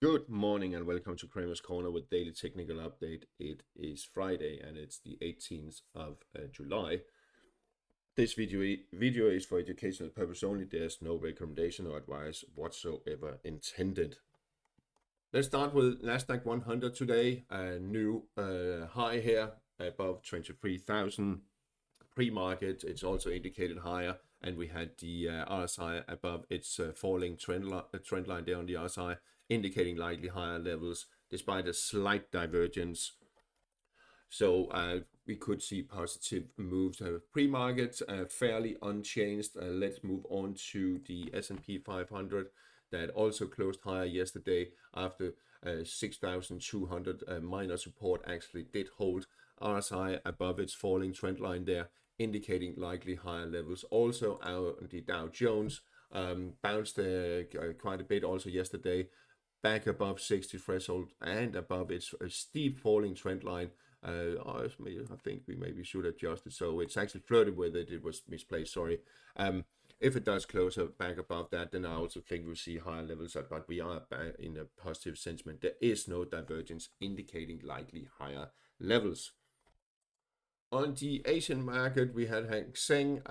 Good morning and welcome to Kramer's Corner with daily technical update. It is Friday and it's the 18th of July. This video is for educational purpose only. There's no recommendation or advice whatsoever intended. Let's start with Nasdaq 100 today. A new high here above 23,000. Pre-market, it's also indicated higher, and we had the RSI above its falling trend line there on the RSI, indicating likely higher levels despite a slight divergence. So we could see positive moves. Pre-market fairly unchanged. Let's move on to the S&P 500 that also closed higher yesterday after 6,200 minor support actually did hold. RSI above its falling trend line there, indicating likely higher levels. Also, the Dow Jones bounced quite a bit also yesterday, back above 60 threshold and above its steep falling trend line. I think we maybe should adjust it so it's actually flirted with it. It was misplaced, sorry. If it does close back above that, then I also think we'll see higher levels, but we are back in a positive sentiment. There is no divergence indicating likely higher levels. On the Asian market, we had Seng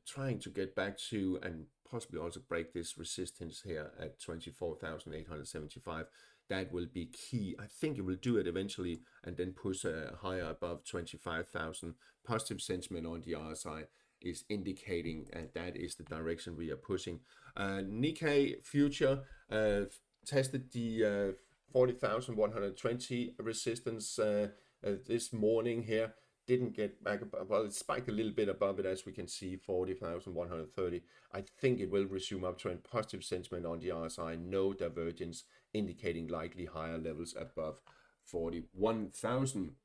trying to get back to and possibly also break this resistance here at 24,875. That will be key. I think it will do it eventually and then push higher above 25,000. Positive sentiment on the RSI is indicating that is the direction we are pushing. Nikkei future tested the 40,120 resistance this morning here. Didn't get back above, well, it spiked a little bit above it, as we can see, 40,130. I think it will resume uptrend. Positive sentiment on the RSI, no divergence, indicating likely higher levels above 41,000.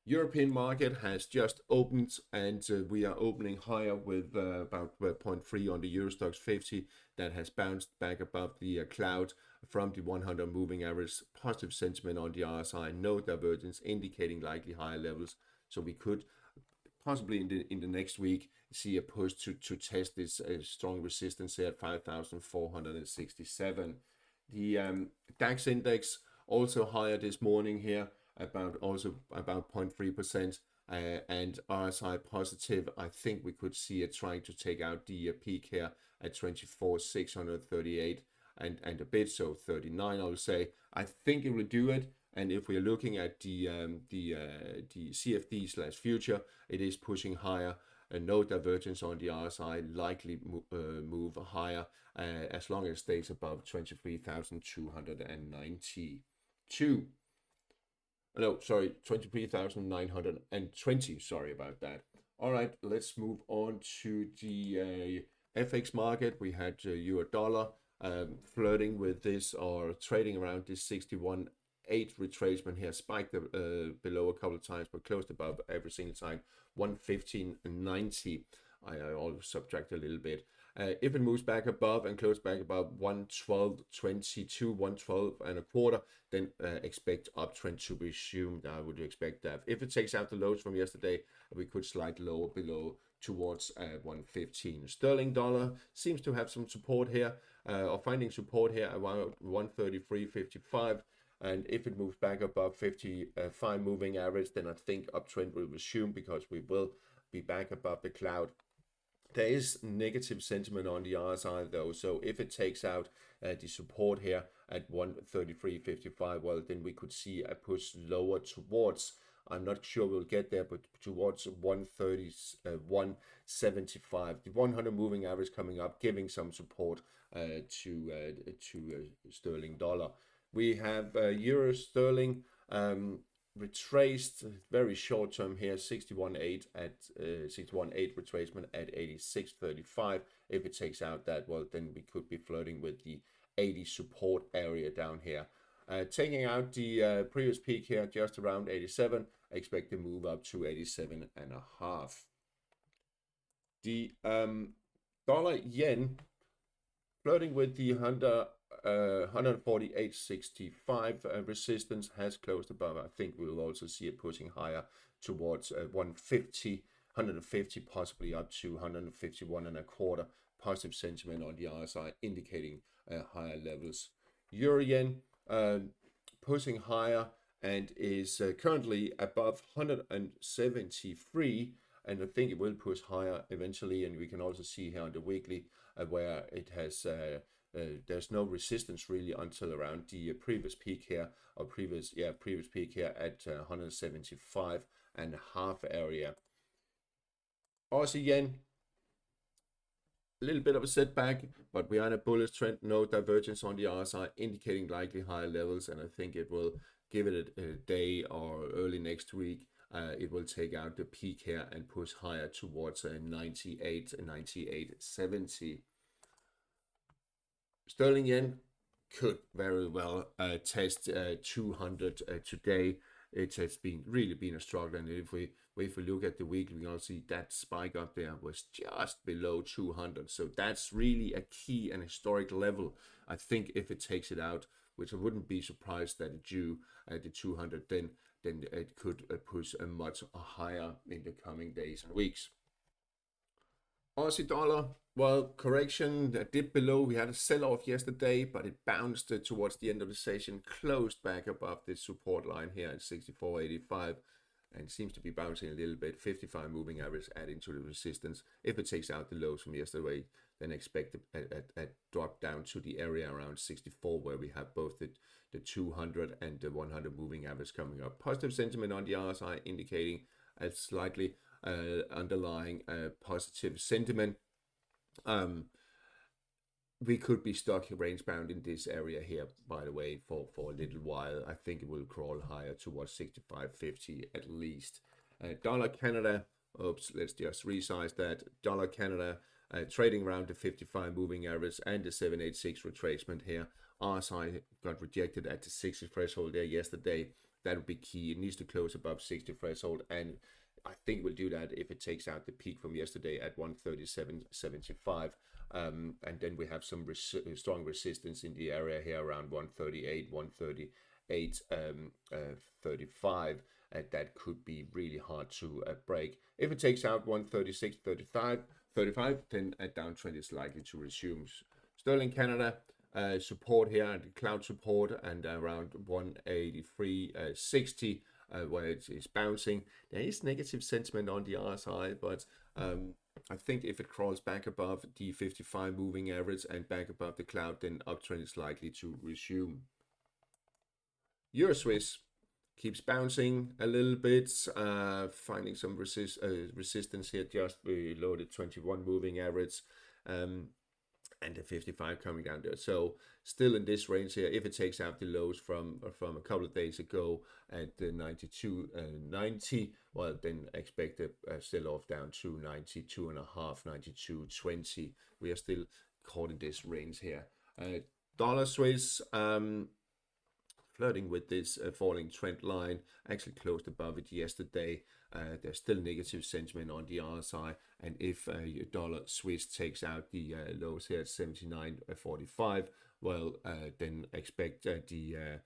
European market has just opened and we are opening higher with about 0.3 on the EuroStoxx50 that has bounced back above the cloud from the 100 moving average. Positive sentiment on the RSI, no divergence, indicating likely higher levels. So we could possibly in the next week see a push to test this strong resistance here at 5,467. The DAX index also higher this morning here, about 0.3%, and RSI positive. I think we could see it trying to take out the peak here at 24,638 and a bit, so 39 I will say. I think it will do it. And if we're looking at the CFD/future, it is pushing higher. No divergence on the RSI, likely move higher as long as it stays above 23,292. No, sorry, 23,920. Sorry about that. All right, let's move on to the FX market. We had euro dollar flirting with this or trading around this 61.8 retracement here, spiked below a couple of times but closed above every single time. 115.90. I always subtract a little bit. If it moves back above and close back above 112.22, 112 and a quarter, then expect uptrend to be resumed. I would expect that. If it takes out the lows from yesterday, we could slide lower below towards 115. Sterling dollar seems to have some support here, or finding support here around 133.55. And if it moves back above 55 moving average, then I think uptrend will resume because we will be back above the cloud. There is negative sentiment on the RSI though, so if it takes out the support here at 133.55, well, then we could see a push lower towards, I'm not sure we'll get there, but towards 175. The 100 moving average coming up, giving some support to sterling dollar. We have euro sterling retraced very short term here, 61.8 at 61.8 retracement at 86.35. If it takes out that, well, then we could be flirting with the 80 support area down here. Taking out the previous peak here just around 87, I expect to move up to 87.5. The dollar yen flirting with the 148.65 resistance, has closed above. I think we will also see it pushing higher towards 150, possibly up to 151 and a quarter. Positive sentiment on the RSI indicating higher levels. Euro yen pushing higher and is currently above 173, and I think it will push higher eventually. And we can also see here on the weekly where it has there's no resistance really until around the previous peak here, or previous peak here at 175.5 area. Aussie yen, a little bit of a setback, but we are in a bullish trend. No divergence on the RSI, indicating likely higher levels, and I think it will give it a day or early next week. It will take out the peak here and push higher towards 98, 98.70. Sterling yen could very well test 200 today. It has really been a struggle, and if we look at the weekly, we also see that spike up there was just below 200. So that's really a key and historic level. I think if it takes it out, which I wouldn't be surprised that it do at the 200, then it could push a much higher in the coming days and weeks. Aussie dollar, well, correction, a dip below. We had a sell-off yesterday, but it bounced towards the end of the session, closed back above this support line here at 64.85, and seems to be bouncing a little bit. 55 moving average adding to the resistance. If it takes out the lows from yesterday, then expect a drop down to the area around 64, where we have both the 200 and the 100 moving average coming up. Positive sentiment on the RSI indicating a slightly underlying positive sentiment. We could be stuck range bound in this area here, by the way, for a little while. I think it will crawl higher towards 65.50 at least. Dollar Canada, oops, let's just resize that. Dollar Canada trading around the 55 moving average and the 786 retracement here. RSI got rejected at the 60 threshold there yesterday. That would be key. It needs to close above 60 threshold, and I think we'll do that if it takes out the peak from yesterday at 137.75. And then we have some strong resistance in the area here around 138, 138.35. That could be really hard to break. If it takes out 136.35, then a downtrend is likely to resume. Sterling Canada, support here, and cloud support, and around 183.60. Where it is bouncing. There is negative sentiment on the RSI, but I think if it crawls back above the 55 moving average and back above the cloud, then uptrend is likely to resume. EuroSwiss keeps bouncing a little bit, finding some resistance here just below the 21 moving average. And the 55 coming down there. So still in this range here. If it takes out the lows from a couple of days ago at the 92.90, well, then expect a sell-off down to 92.5, 92.20. We are still caught in this range here. Dollar Swiss, flirting with this falling trend line, actually closed above it yesterday. There's still negative sentiment on the RSI, and if your dollar Swiss takes out the lows here at 79.45, well, then expect the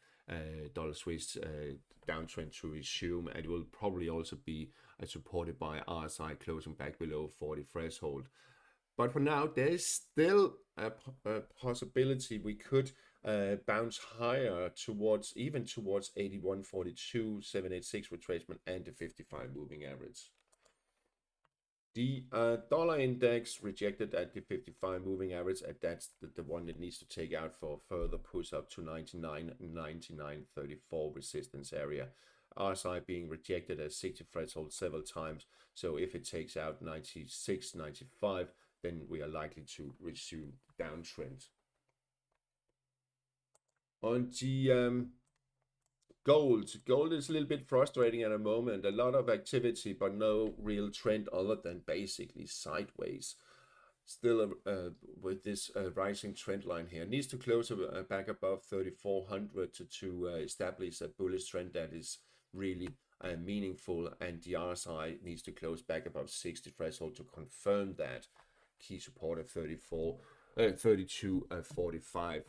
dollar Swiss downtrend to resume, and it will probably also be supported by RSI closing back below 40 threshold. But for now, there is still a possibility we could bounce higher towards 81.42, 786 retracement, and the 55 moving average. The dollar index rejected at the 55 moving average, and that's the one that needs to take out for further push up to 99, 99.34 resistance area. RSI being rejected at 60 threshold several times, so if it takes out 96, 95, then we are likely to resume downtrend. On the gold is a little bit frustrating at the moment. A lot of activity, but no real trend other than basically sideways. Still with this rising trend line here. Needs to close back above 3,400 to establish a bullish trend that is really meaningful, and the RSI needs to close back above 60 threshold to confirm that. Key support at 32.45.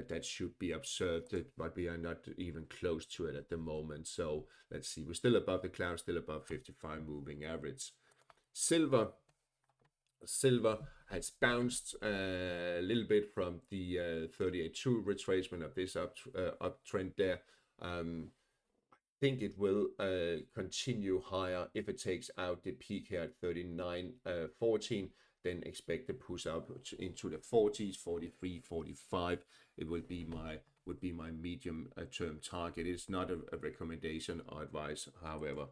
That should be observed, but we are not even close to it at the moment. So let's see. We're still above the cloud, still above 55 moving average. Silver Silver has bounced a little bit from the 38.2 retracement of this uptrend there. Think it will continue higher. If it takes out the peak here at 39.14, then expect to push up into the 40s, 43, 45. It would be my medium term target. It's not a recommendation or advice, however.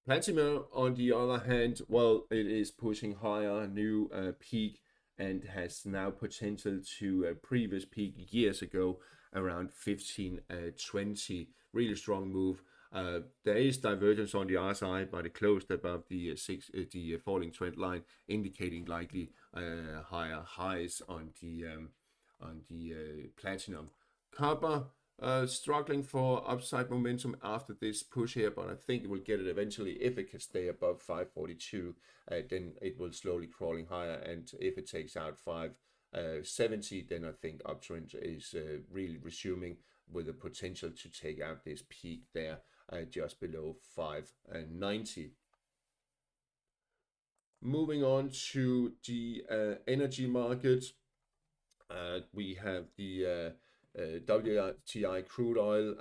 Platinum, on the other hand, well, it is pushing higher, new peak, and has now potential to a previous peak years ago around 15.20. Really strong move. There is divergence on the RSI, but it closed above the falling trend line, indicating likely higher highs on the platinum. Copper struggling for upside momentum after this push here, but I think it will get it eventually. If it can stay above 542, then it will slowly crawling higher, and if it takes out 570, then I think uptrend is really resuming, with the potential to take out this peak there just below 590. Moving on to the energy market, we have the WTI crude oil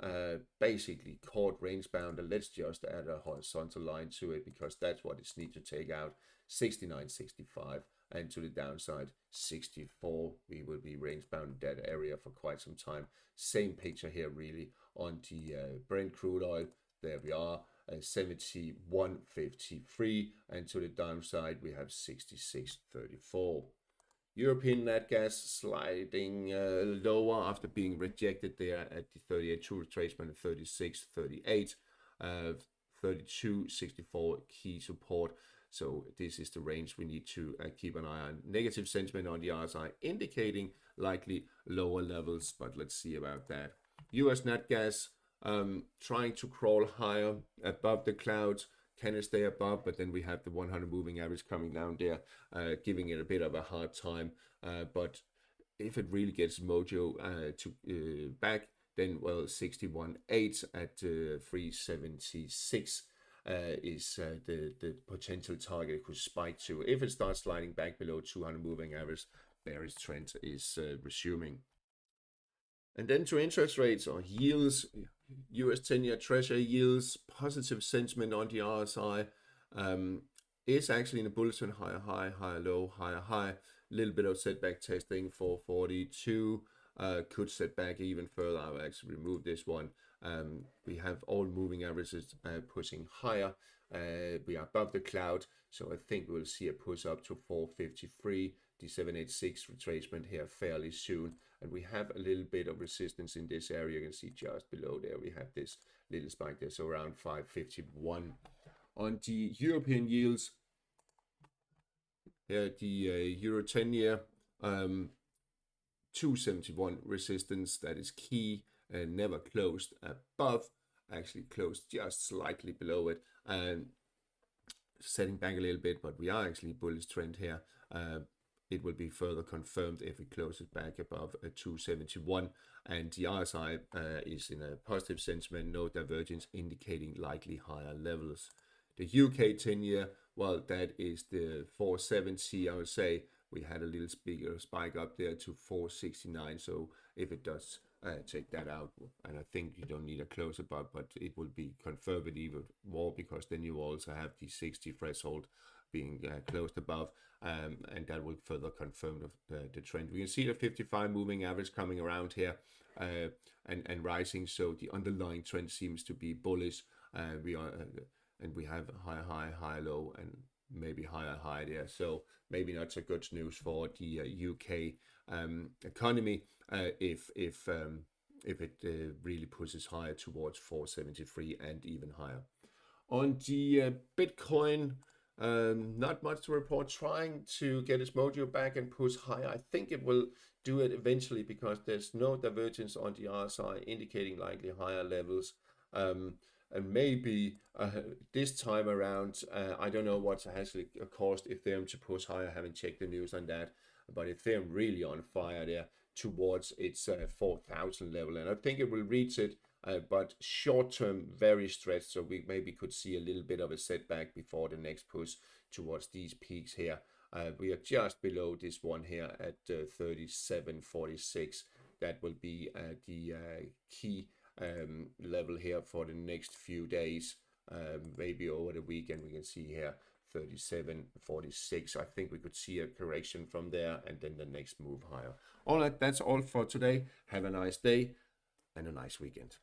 basically caught range bound, and let's just add a horizontal line to it, because that's what it's need to take out. 69.65, and to the downside 64. We will be range bound in that area for quite some time. Same picture here really on the Brent crude oil. There we are, 71.53, and to the downside we have 66.34. European nat gas sliding lower after being rejected there at the 38.2 retracement of 36.38, 32.64 key support. So this is the range we need to keep an eye on. Negative sentiment on the RSI indicating likely lower levels, but let's see about that. US nat gas trying to crawl higher above the clouds. Can it stay above? But then we have the 100 moving average coming down there, giving it a bit of a hard time. But if it really gets mojo back, then well, 61.8 at 376 is the potential target it could spike to. If it starts sliding back below 200 moving average, bearish trend is resuming. And then to interest rates or yields, US 10-year Treasury yields, positive sentiment on the RSI. Is actually in a bullish trend, higher high, higher low, higher high. Little bit of setback testing for 42. Could set back even further. I'll actually remove this one. We have all moving averages pushing higher. We are above the cloud, so I think we'll see a push up to 453. The 786 retracement here fairly soon, and we have a little bit of resistance in this area. You can see just below there we have this little spike there, so around 551. On the European yields, here the Euro 10-year 271 resistance, that is key, and never closed above, actually closed just slightly below it, and setting back a little bit, but we are actually bullish trend here. It will be further confirmed if it closes back above 271, and the RSI is in a positive sentiment, no divergence, indicating likely higher levels. The UK 10-year, well, that is the 470, I would say. We had a little bigger spike up there to 469, so if it does take that out, and I think you don't need a close above, but it will be confirmed even more, because then you also have the 60 threshold being closed above, and that will further confirm the trend. We can see the 55 moving average coming around here and rising, so the underlying trend seems to be bullish. We have higher high, higher low, and maybe higher high there, so maybe not so good news for the UK economy if it really pushes higher towards 473 and even higher. On the Bitcoin, not much to report. Trying to get its mojo back and push higher. I think it will do it eventually, because there's no divergence on the RSI indicating likely higher levels. And maybe this time around, I don't know what's actually caused Ethereum to push higher. I haven't checked the news on that, but Ethereum really on fire there towards its 4,000 level, and I think it will reach it but short term very stretched, so we maybe could see a little bit of a setback before the next push towards these peaks here. We are just below this one here at 37.46. That will be the key level here for the next few days. Maybe over the weekend we can see here 37.46. I think we could see a correction from there and then the next move higher. All right, that's all for today. Have a nice day and a nice weekend.